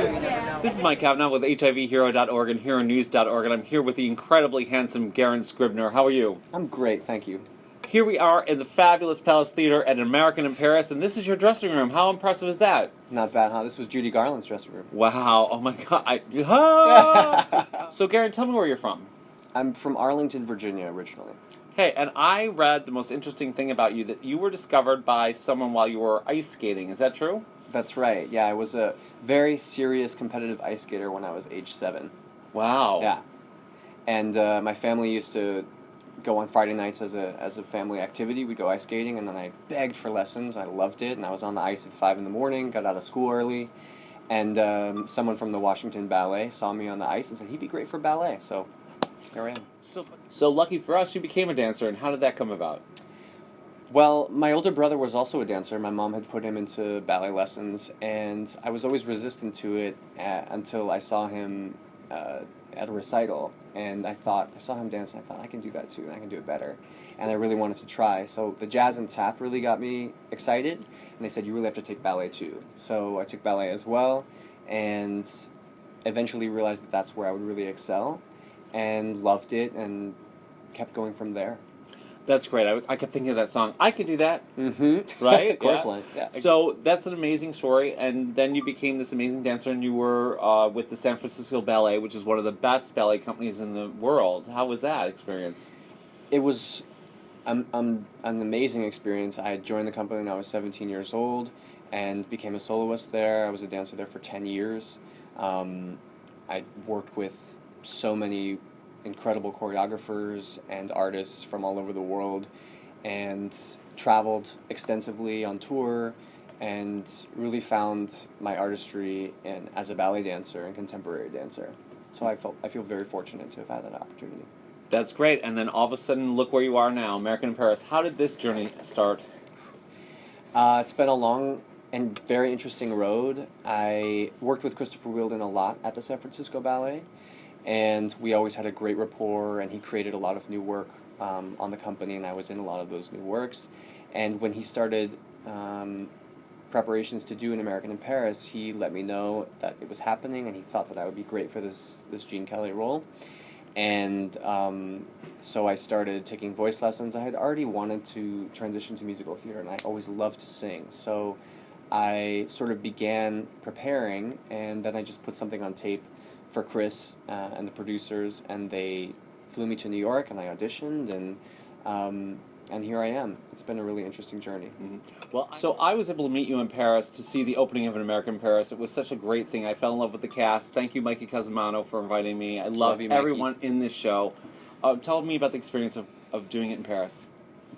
This is Mike Kavanaugh with HIVHero.org and HERONEWS.org, and I'm here with the incredibly handsome Garen Scribner. How are you? I'm great, thank you. Here we are in the fabulous Palace Theater at an American in Paris, and this is your dressing room. How impressive is that? Not bad, huh? This was Judy Garland's dressing room. Wow. Oh my God. So, Garen, tell me where you're from. I'm from Arlington, Virginia, originally. Okay, and I read the most interesting thing about you, that you were discovered by someone while you were ice skating. Is that true? That's right. Yeah, I was a very serious competitive ice skater when I was age 7. Wow. Yeah. And my family used to go on Friday nights as a family activity. We'd go ice skating, and then I begged for lessons. I loved it, and I was on the ice at 5 in the morning, got out of school early, and someone from the Washington Ballet saw me on the ice and said he'd be great for ballet, so here I am. So lucky for us, you became a dancer, and how did that come about? Well, my older brother was also a dancer. My mom had put him into ballet lessons, and I was always resistant to it until I saw him at a recital, and I saw him dance, and I thought, I can do that too, and I can do it better. And I really wanted to try. So the jazz and tap really got me excited, and they said, you really have to take ballet too. So I took ballet as well, and eventually realized that that's where I would really excel, and loved it, and kept going from there. That's great. I kept thinking of that song. I could do that. Mm-hmm. Right? Of course, yeah. yeah. So that's an amazing story, and then you became this amazing dancer, and you were with the San Francisco Ballet, which is one of the best ballet companies in the world. How was that experience? It was an amazing experience. I had joined the company when I was 17 years old and became a soloist there. I was a dancer there for 10 years. I worked with so many incredible choreographers and artists from all over the world, and traveled extensively on tour, and really found my artistry as a ballet dancer and contemporary dancer. So I feel very fortunate to have had that opportunity. That's great. And then all of a sudden, look where you are now, American in Paris. How did this journey start? It's been a long and very interesting road. I worked with Christopher Wheeldon a lot at the San Francisco Ballet, and we always had a great rapport, and he created a lot of new work on the company, and I was in a lot of those new works. And when he started preparations to do an American in Paris, he let me know that it was happening, and he thought that I would be great for this Gene Kelly role. And so I started taking voice lessons. I had already wanted to transition to musical theater, and I always loved to sing. So I sort of began preparing, and then I just put something on tape for Chris and the producers, and they flew me to New York, and I auditioned, and here I am. It's been a really interesting journey. Mm-hmm. Well, so I was able to meet you in Paris to see the opening of an American in Paris. It was such a great thing. I fell in love with the cast. Thank you, Mikey Casamano, for inviting me. I love you, everyone in this show. Tell me about the experience of doing it in Paris.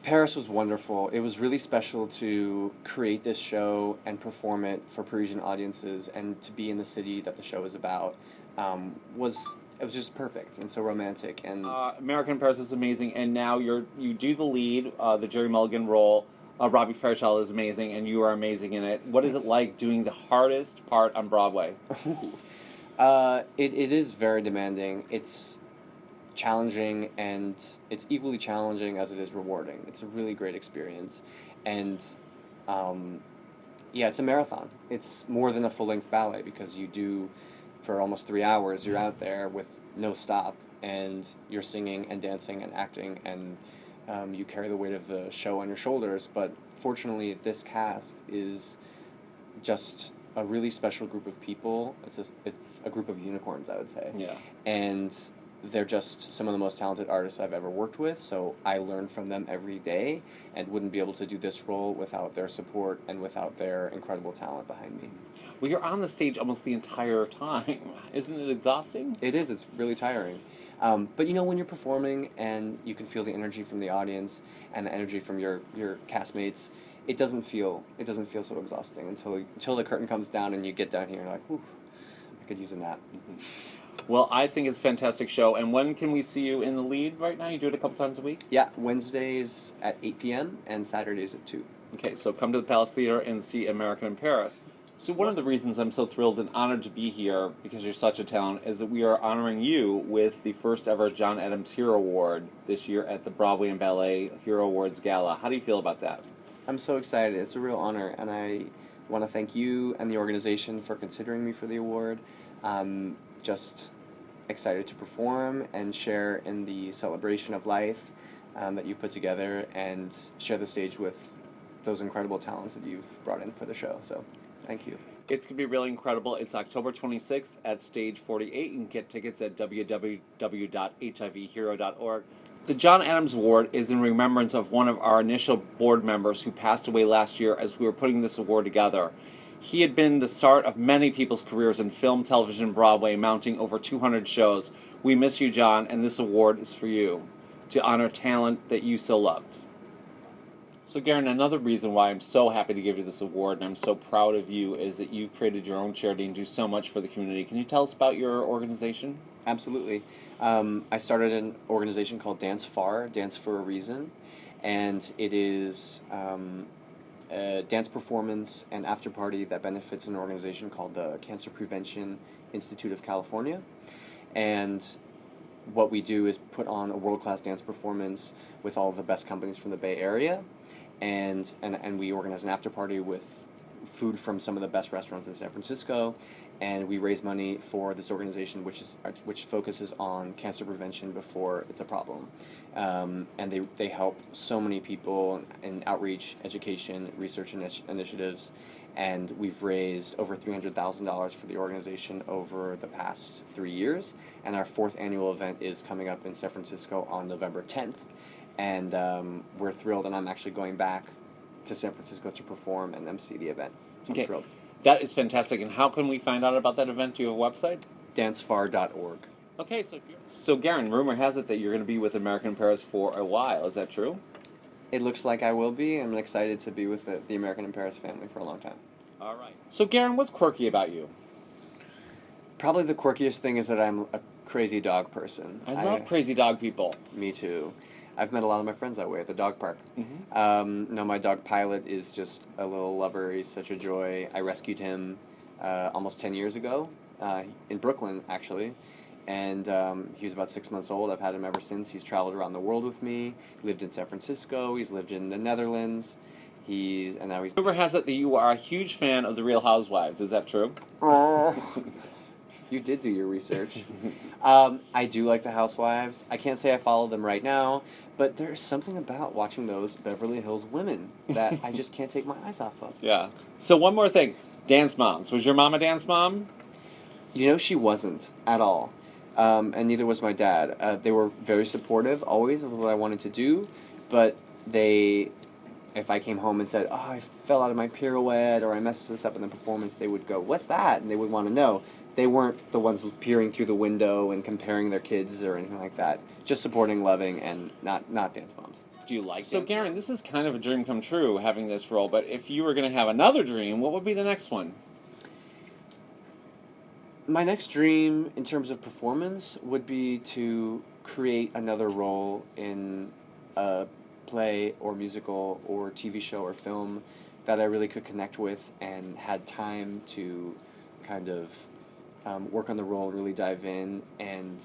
Paris was wonderful. It was really special to create this show and perform it for Parisian audiences, and to be in the city that the show is about. It was just perfect and so romantic. And American in Paris is amazing, and now you do the lead, the Jerry Mulligan role. Robbie Fairchild is amazing, and you are amazing in it. What is it like doing the hardest part on Broadway? It is very demanding. It's challenging, and it's equally challenging as it is rewarding. It's a really great experience, and it's a marathon. It's more than a full-length ballet, because you do, for almost 3 hours, you're out there with no stop, and you're singing and dancing and acting, and you carry the weight of the show on your shoulders. But fortunately, this cast is just a really special group of people. It's a group of unicorns, I would say. Yeah. And they're just some of the most talented artists I've ever worked with, so I learn from them every day, and wouldn't be able to do this role without their support and without their incredible talent behind me. Well, you're on the stage almost the entire time. Isn't it exhausting? It is. It's really tiring. But when you're performing and you can feel the energy from the audience and the energy from your castmates, it doesn't feel so exhausting until the curtain comes down and you get down here and you're like, whew, I could use a nap. Mm-hmm. Well, I think it's a fantastic show. And when can we see you in the lead right now? You do it a couple times a week? Yeah, Wednesdays at 8 p.m. and Saturdays at 2. Okay, so come to the Palace Theater and see American in Paris. So one of the reasons I'm so thrilled and honored to be here, because you're such a talent, is that we are honoring you with the first ever John Adams Hero Award this year at the Broadway and Ballet Hero Awards Gala. How do you feel about that? I'm so excited. It's a real honor, and I want to thank you and the organization for considering me for the award. I'm just excited to perform and share in the celebration of life that you've put together, and share the stage with those incredible talents that you've brought in for the show. So, thank you. It's going to be really incredible. It's October 26th at Stage 48. You can get tickets at www.hivhero.org. The John Adams Award is in remembrance of one of our initial board members who passed away last year as we were putting this award together. He had been the start of many people's careers in film, television, and Broadway, mounting over 200 shows. We miss you, John, and this award is for you, to honor talent that you so loved. So, Garen, another reason why I'm so happy to give you this award and I'm so proud of you is that you've created your own charity and do so much for the community. Can you tell us about your organization? Absolutely. I started an organization called Dance FAR, Dance for a Reason, and it is a dance performance and after party that benefits an organization called the Cancer Prevention Institute of California. And what we do is put on a world-class dance performance with all of the best companies from the Bay Area, and we organize an after party with food from some of the best restaurants in San Francisco, and we raise money for this organization which focuses on cancer prevention before it's a problem. And they help so many people in outreach, education, research initiatives, and we've raised over $300,000 for the organization over the past 3 years, and our 4th annual event is coming up in San Francisco on November 10th, and we're thrilled, and I'm actually going back to San Francisco to perform and MC the event. I'm thrilled. That is fantastic. And how can we find out about that event? Do you have a website? dancefar.org. Okay, so Garen, rumor has it that you're going to be with American in Paris for a while. Is that true? It looks like I will be. I'm excited to be with the American in Paris family for a long time. All right. So, Garen, what's quirky about you? Probably the quirkiest thing is that I'm a crazy dog person. I love crazy dog people. Me too. I've met a lot of my friends that way at the dog park. No, my dog Pilot is just a little lover. He's such a joy. I rescued him almost 10 years ago in Brooklyn, actually. And he was about 6 months old. I've had him ever since. He's traveled around the world with me. He lived in San Francisco. He's lived in the Netherlands. And now he's... Rumor has it that you are a huge fan of The Real Housewives. Is that true? Oh, you did do your research. I do like the Housewives. I can't say I follow them right now, but there's something about watching those Beverly Hills women that I just can't take my eyes off of. Yeah. So one more thing. Dance moms. Was your mom a dance mom? You know, she wasn't at all. And neither was my dad. They were very supportive, always, of what I wanted to do, but if I came home and said, oh, I fell out of my pirouette, or I messed this up in the performance, they would go, what's that? And they would want to know. They weren't the ones peering through the window and comparing their kids or anything like that. Just supporting, loving, and not dance moms. Do you like So, Garen, this is kind of a dream come true, having this role, but if you were going to have another dream, what would be the next one? My next dream, in terms of performance, would be to create another role in a play or musical or TV show or film that I really could connect with and had time to kind of work on the role, really dive in, and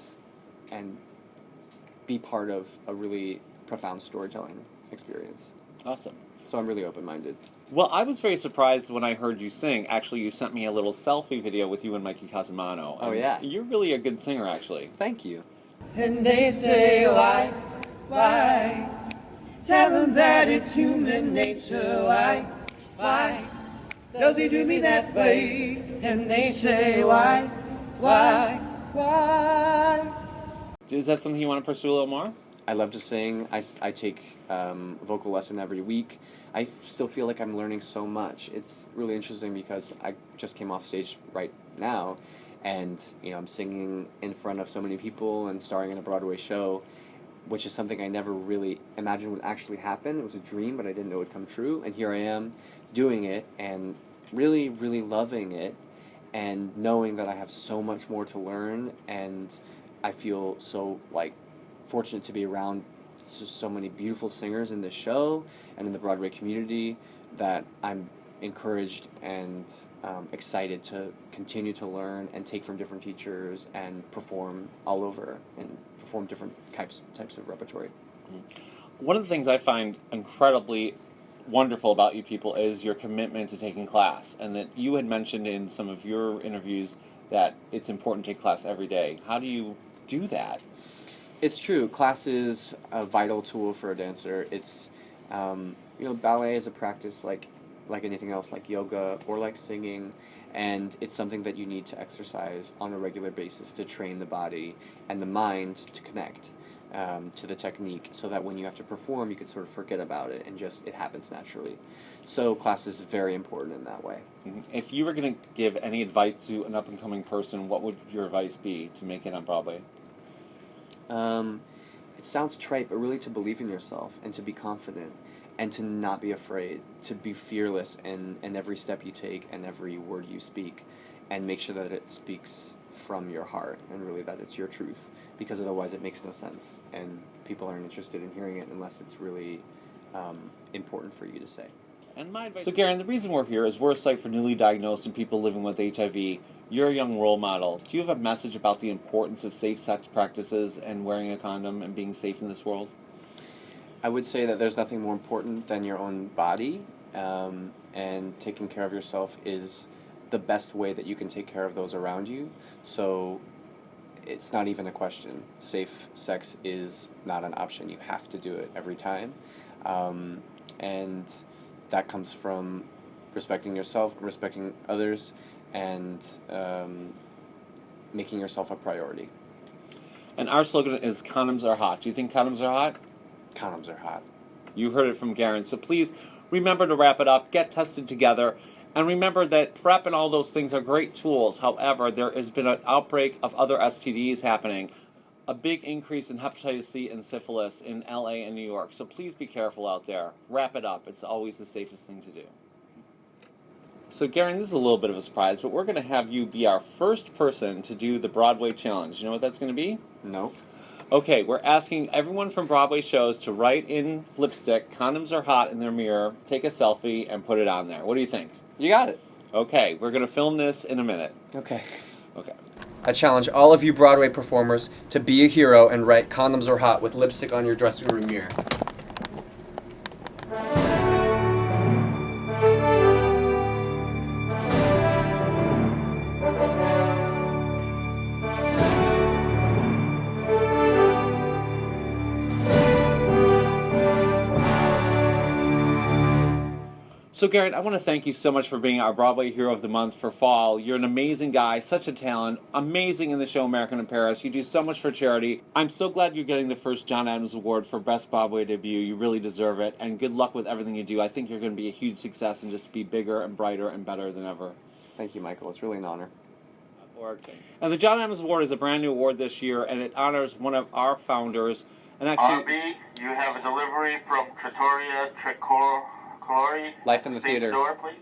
be part of a really profound storytelling experience. Awesome. So I'm really open-minded. Well, I was very surprised when I heard you sing. Actually, you sent me a little selfie video with you and Mikey Casamano. Oh, yeah. You're really a good singer, actually. Thank you. And they say, why? Tell them that it's human nature, why? Does he do me that way? And they say, why? Is that something you want to pursue a little more? I love to sing. I take vocal lesson every week. I still feel like I'm learning so much. It's really interesting because I just came off stage right now, and I'm singing in front of so many people and starring in a Broadway show, which is something I never really imagined would actually happen. It was a dream, but I didn't know it would come true. And here I am doing it and really, really loving it, and knowing that I have so much more to learn, and I feel so fortunate to be around so many beautiful singers in this show and in the Broadway community that I'm encouraged and excited to continue to learn and take from different teachers and perform all over and perform different types of repertory. One of the things I find incredibly wonderful about you people is your commitment to taking class, and that you had mentioned in some of your interviews that it's important to take class every day. How do you do that? It's true. Class is a vital tool for a dancer. It's, ballet is a practice like anything else, like yoga or like singing, and it's something that you need to exercise on a regular basis to train the body and the mind to connect to the technique, so that when you have to perform, you can sort of forget about it and just it happens naturally. So class is very important in that way. If you were going to give any advice to an up-and-coming person, what would your advice be to make it on Broadway? It sounds trite, but really to believe in yourself and to be confident and to not be afraid, to be fearless in every step you take and every word you speak, and make sure that it speaks from your heart and really that it's your truth, because otherwise it makes no sense and people aren't interested in hearing it unless it's really important for you to say. And my advice. So, Garen, the reason we're here is we're a site for newly diagnosed and people living with HIV. You're a young role model. Do you have a message about the importance of safe sex practices and wearing a condom and being safe in this world? I would say that there's nothing more important than your own body, and taking care of yourself is the best way that you can take care of those around you. So it's not even a question. Safe sex is not an option. You have to do it every time. And that comes from respecting yourself, respecting others, and making yourself a priority. And our slogan is condoms are hot. Do you think condoms are hot? Condoms are hot. You heard it from Garen. So please remember to wrap it up, get tested together, and remember that PrEP and all those things are great tools. However, there has been an outbreak of other STDs happening, a big increase in hepatitis C and syphilis in LA and New York. So please be careful out there. Wrap it up. It's always the safest thing to do. So, Garen, this is a little bit of a surprise, but we're going to have you be our first person to do the Broadway Challenge. You know what that's going to be? No. Okay, we're asking everyone from Broadway shows to write in lipstick, condoms are hot, in their mirror, take a selfie, and put it on there. What do you think? You got it. Okay, we're going to film this in a minute. Okay. Okay. I challenge all of you Broadway performers to be a hero and write "Condoms are hot" with lipstick on your dressing room mirror. So, Garen, I want to thank you so much for being our Broadway Hero of the Month for fall. You're an amazing guy, such a talent, amazing in the show American in Paris. You do so much for charity. I'm so glad you're getting the first John Adams Award for Best Broadway Debut. You really deserve it, and good luck with everything you do. I think you're going to be a huge success and just be bigger and brighter and better than ever. Thank you, Michael. It's really an honor. And the John Adams Award is a brand new award this year, and it honors one of our founders. And actually, RB, you have a delivery from Trattoria Tricolori. Life in the Theater. Door, please.